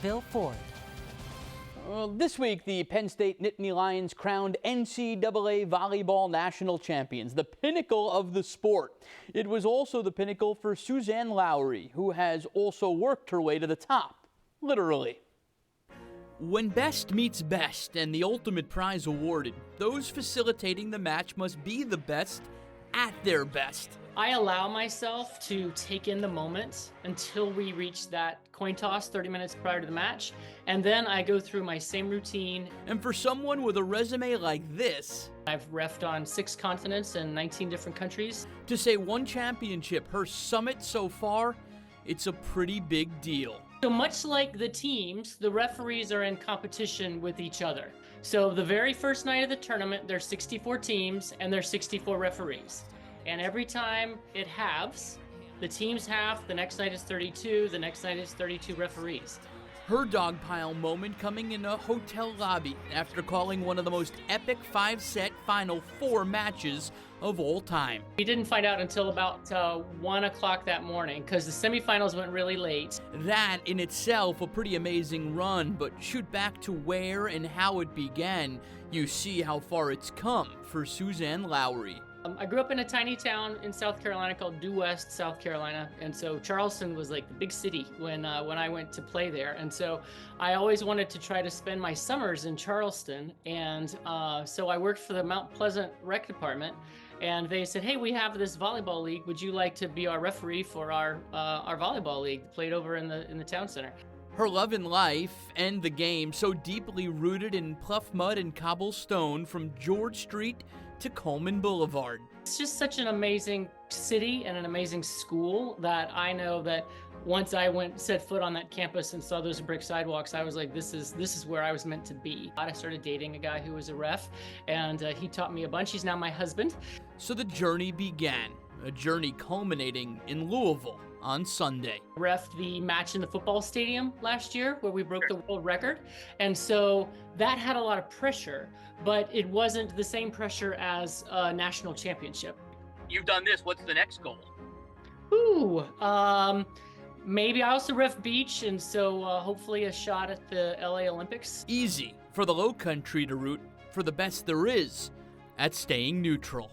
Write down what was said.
Louisville Ford. This week, the Penn State Nittany Lions crowned NCAA volleyball national champions, the pinnacle of the sport. It was also the pinnacle for Suzanne Lowry, who has also worked her way to the top, literally. When best meets best and the ultimate prize awarded, those facilitating the match must be the best at their best. I allow myself to take in the moment until we reach that coin toss 30 minutes prior to the match, and then I go through my same routine. And for someone with a resume like this, I've reffed on 6 continents and 19 different countries. To say one championship, her summit so far, it's a pretty big deal. So much like the teams, the referees are in competition with each other. So the very first night of the tournament, there's 64 teams and there's 64 referees. And every time it halves, the teams half, the next night is 32, the next night is 32 referees. Her dogpile moment coming in a hotel lobby after calling one of the most epic 5-set Final Four matches of all time. We didn't find out until about 1 o'clock that morning because the semifinals went really late. That in itself a pretty amazing run, but shoot back to where and how it began, you see how far it's come for Suzanne Lowry. I grew up in a tiny town in South Carolina called Due West, South Carolina, and so Charleston was like the big city when I went to play there, and so I always wanted to try to spend my summers in Charleston, and so I worked for the Mount Pleasant Rec Department, and they said, hey, we have this volleyball league, would you like to be our referee for our volleyball league played over in the town center? Her love in life and the game so deeply rooted in pluff mud and cobblestone from George Street to Coleman Boulevard. It's just such an amazing city and an amazing school that I know that once I set foot on that campus and saw those brick sidewalks, I was like, this is where I was meant to be. I started dating a guy who was a ref, and he taught me a bunch. He's now my husband. So the journey began, a journey culminating in Louisville on Sunday. Ref the match in the football stadium last year where we broke the world record. And so that had a lot of pressure, but it wasn't the same pressure as a national championship. You've done this, what's the next goal? Maybe I also ref beach, and so hopefully a shot at the LA Olympics. Easy for the low country to root for the best there is at staying neutral.